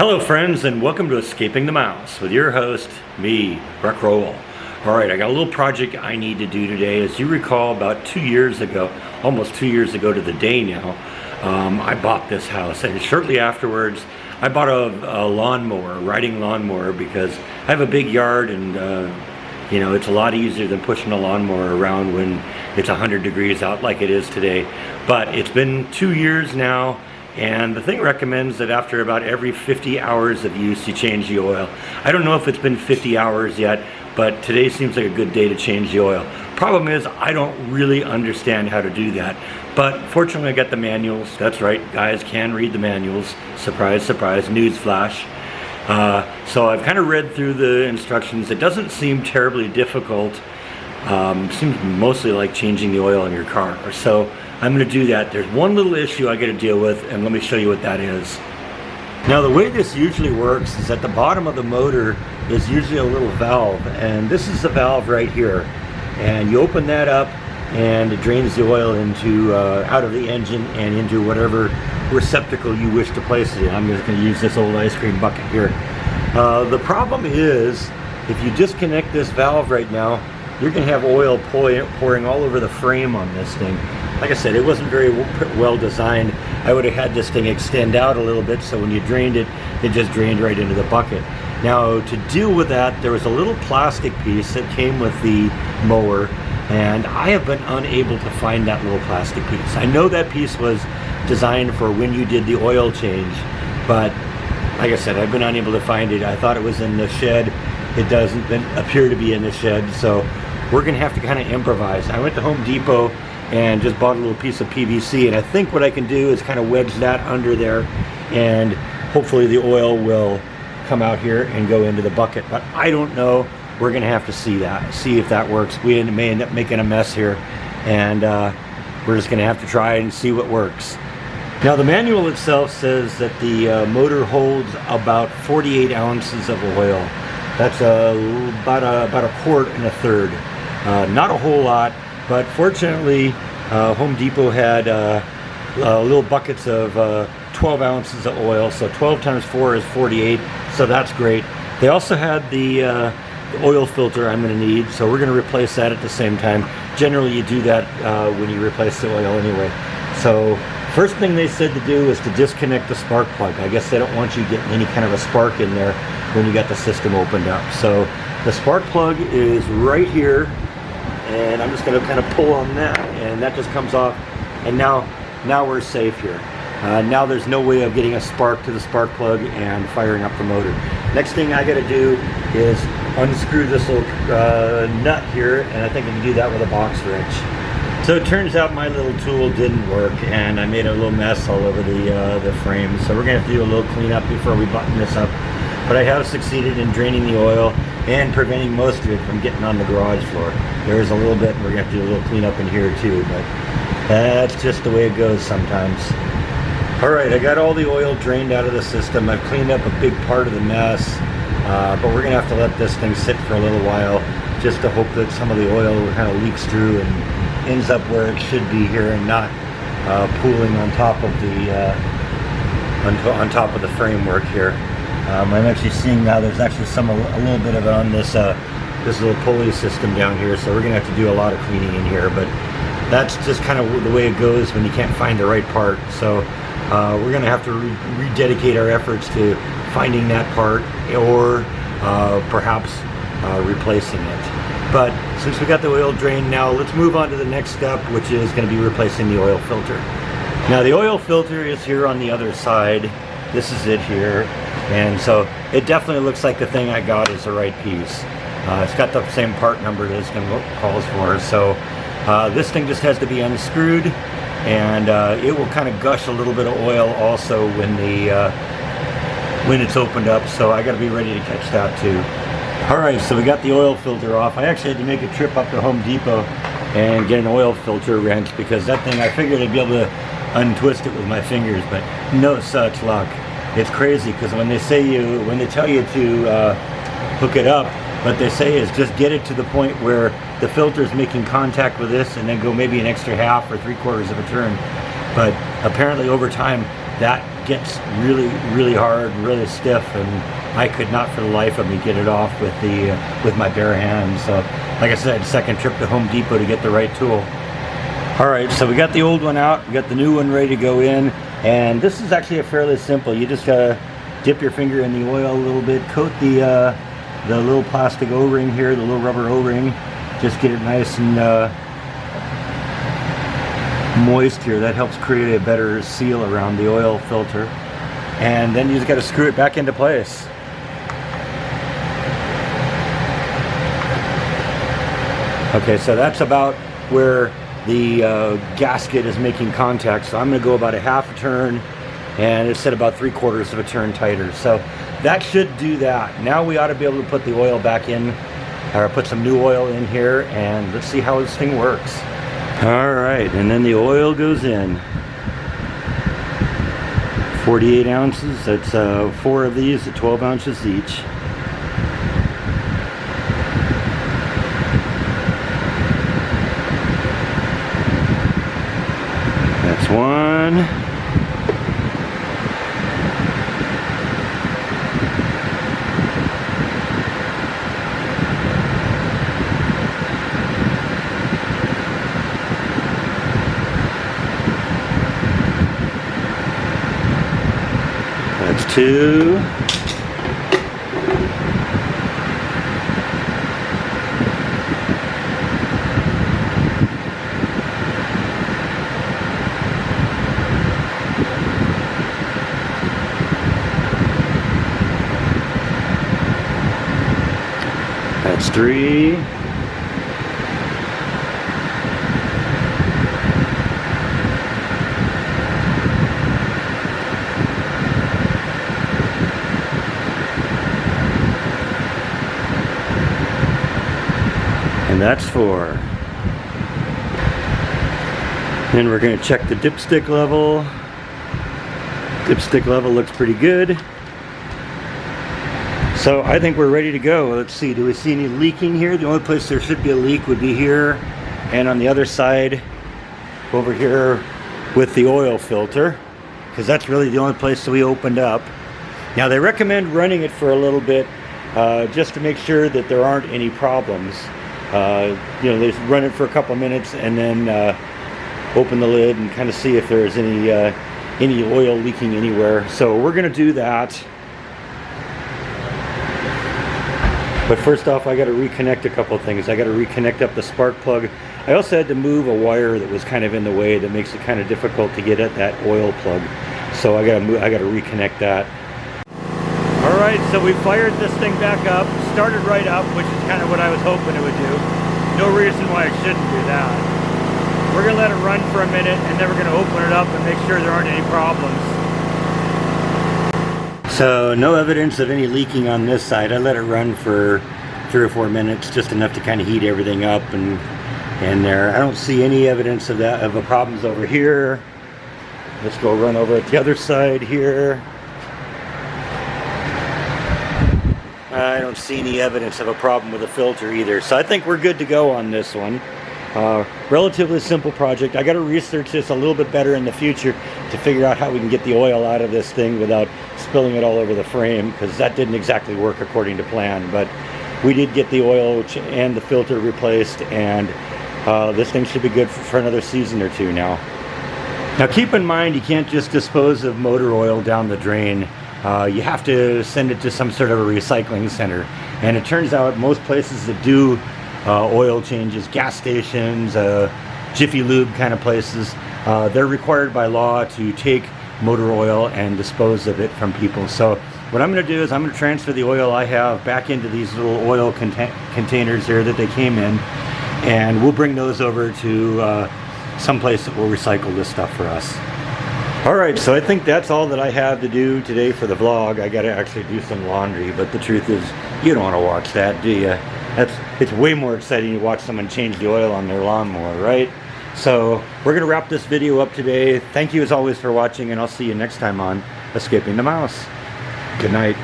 Hello friends, and welcome to Escaping the Mouse with your host, me, Breck Rowell. Alright, I got a little project I need to do today. As you recall, about 2 years ago, almost 2 years ago to the day now, I bought this house, and shortly afterwards I bought a lawnmower, a riding lawnmower, because I have a big yard, and you know, it's a lot easier than pushing a lawnmower around when it's 100 degrees out like it is today. But it's been 2 years now, and the thing recommends that after about every 50 hours of use you change the oil. I don't know if it's been 50 hours yet, but today seems like a good day to change the oil. Problem is, I don't really understand how to do that, but fortunately I got the manuals. That's right, guys can read the manuals. Surprise, surprise, news flash. So I've kind of read through the instructions. It doesn't seem terribly difficult. Seems mostly like changing the oil in your car. So I'm going to do that. There's one little issue I got to deal with, and let me show you what that is. Now, the way this usually works is at the bottom of the motor is usually a little valve, and this is the valve right here. And you open that up, and it drains the oil into out of the engine and into whatever receptacle you wish to place it in. I'm just going to use this old ice cream bucket here. The problem is, if you disconnect this valve right now, you're going to have oil pouring all over the frame on this thing. Like I said, it wasn't very well designed. I would have had this thing extend out a little bit, so when you drained it, it just drained right into the bucket. Now, to deal with that, there was a little plastic piece that came with the mower, and I have been unable to find that little plastic piece. I know that piece was designed for when you did the oil change, but like I said, I've been unable to find it. I thought it was in the shed. It doesn't appear to be in the shed, so we're gonna have to kind of improvise. I went to Home Depot and just bought a little piece of PVC, and I think what I can do is kind of wedge that under there, and hopefully the oil will come out here and go into the bucket. But I don't know. We're gonna have to see if that works. We may end up making a mess here, and we're just gonna have to try and see what works. Now, the manual itself says that the motor holds about 48 ounces of oil. That's about a quart and a third. Not a whole lot, but fortunately Home Depot had little buckets of 12 ounces of oil, so 12 times 4 is 48, so that's great. They also had the oil filter I'm going to need, so we're going to replace that at the same time. Generally you do that when you replace the oil anyway. So first thing they said to do is to disconnect the spark plug. I guess they don't want you getting any kind of a spark in there when you got the system opened up. So the spark plug is right here, and I'm just going to kind of pull on that, and that just comes off, and now we're safe here. Now there's no way of getting a spark to the spark plug and firing up the motor. Next thing I got to do is unscrew this little nut here, and I think I can do that with a box wrench. So it turns out my little tool didn't work, and I made a little mess all over the frame. So we're going to have to do a little cleanup before we button this up. But I have succeeded in draining the oil and preventing most of it from getting on the garage floor. There is a little bit, and we're going to have to do a little cleanup in here too, but that's just the way it goes sometimes. Alright, I got all the oil drained out of the system. I've cleaned up a big part of the mess, but we're going to have to let this thing sit for a little while just to hope that some of the oil kind of leaks through and ends up where it should be here and not pooling on top of the framework here. I'm actually seeing now there's actually a little bit of it on this little pulley system down here, so we're going to have to do a lot of cleaning in here, but that's just kind of the way it goes when you can't find the right part. So we're going to have to rededicate our efforts to finding that part, or perhaps replacing it. But since we got the oil drained now, let's move on to the next step, which is going to be replacing the oil filter. Now, the oil filter is here on the other side. This is it here. And so it definitely looks like the thing I got is the right piece. It's got the same part number this thing calls for. So this thing just has to be unscrewed, and it will kind of gush a little bit of oil also when it's opened up. So I got to be ready to catch that too. Alright, so we got the oil filter off. I actually had to make a trip up to Home Depot and get an oil filter wrench, because that thing, I figured I'd be able to untwist it with my fingers, but no such luck. It's crazy, because when they tell you to hook it up, what they say is just get it to the point where the filter is making contact with this, and then go maybe an extra half or 3/4 of a turn. But apparently over time that gets really, really hard, really stiff, and I could not for the life of me get it off with my bare hands. So, like I said, second trip to Home Depot to get the right tool. All right, so we got the old one out, we got the new one ready to go in, and this is actually a fairly simple. You just dip your finger in the oil a little bit, coat the little plastic O-ring here, the little rubber O-ring, just get it nice and moist here. That helps create a better seal around the oil filter, and then you just got to screw it back into place. Okay, so that's about where the gasket is making contact, so I'm going to go about a half a turn, and it's set about 3/4 of a turn tighter. So that should do that. Now we ought to be able to put the oil back in, or put some new oil in here, and let's see how this thing works. All right, and then the oil goes in. 48 ounces, that's 4 of these at 12 ounces each. That's one. That's 2. That's 3. And that's 4. Then we're going to check the dipstick level. Dipstick level looks pretty good. So I think we're ready to go. Let's see, do we see any leaking here? The only place there should be a leak would be here, and on the other side over here with the oil filter, because that's really the only place that we opened up. Now they recommend running it for a little bit just to make sure that there aren't any problems. You know, they run it for a couple minutes and then open the lid and kind of see if there's any oil leaking anywhere. So we're going to do that. But first off, I got to reconnect a couple of things. I got to reconnect up the spark plug. I also had to move a wire that was kind of in the way that makes it kind of difficult to get at that oil plug. So I got to reconnect that. All right, so we fired this thing back up, started right up, which is kind of what I was hoping it would do. No reason why it shouldn't do that. We're gonna let it run for a minute, and then we're gonna open it up and make sure there aren't any problems. So no evidence of any leaking on this side. I let it run for 3 or 4 minutes, just enough to kind of heat everything up and there. I don't see any evidence of that, of the problems over here. Let's go run over at the other side here. I don't see any evidence of a problem with the filter either. So I think we're good to go on this one. Relatively simple project. I got to research this a little bit better in the future to figure out how we can get the oil out of this thing without spilling it all over the frame, because that didn't exactly work according to plan. But we did get the oil and the filter replaced, and this thing should be good for another season or 2 now. Now keep in mind, you can't just dispose of motor oil down the drain. You have to send it to some sort of a recycling center. And it turns out most places that do oil changes, gas stations, Jiffy Lube kind of places, they're required by law to take motor oil and dispose of it from people. So what I'm going to do is I'm going to transfer the oil I have back into these little oil containers here that they came in, and we'll bring those over to some place that will recycle this stuff for us. Alright, so I think that's all that I have to do today for the vlog. I got to actually do some laundry, but the truth is, you don't want to watch that, do you? It's way more exciting to watch someone change the oil on their lawnmower, right? So we're going to wrap this video up today. Thank you as always for watching, and I'll see you next time on Escaping the Mouse. Good night.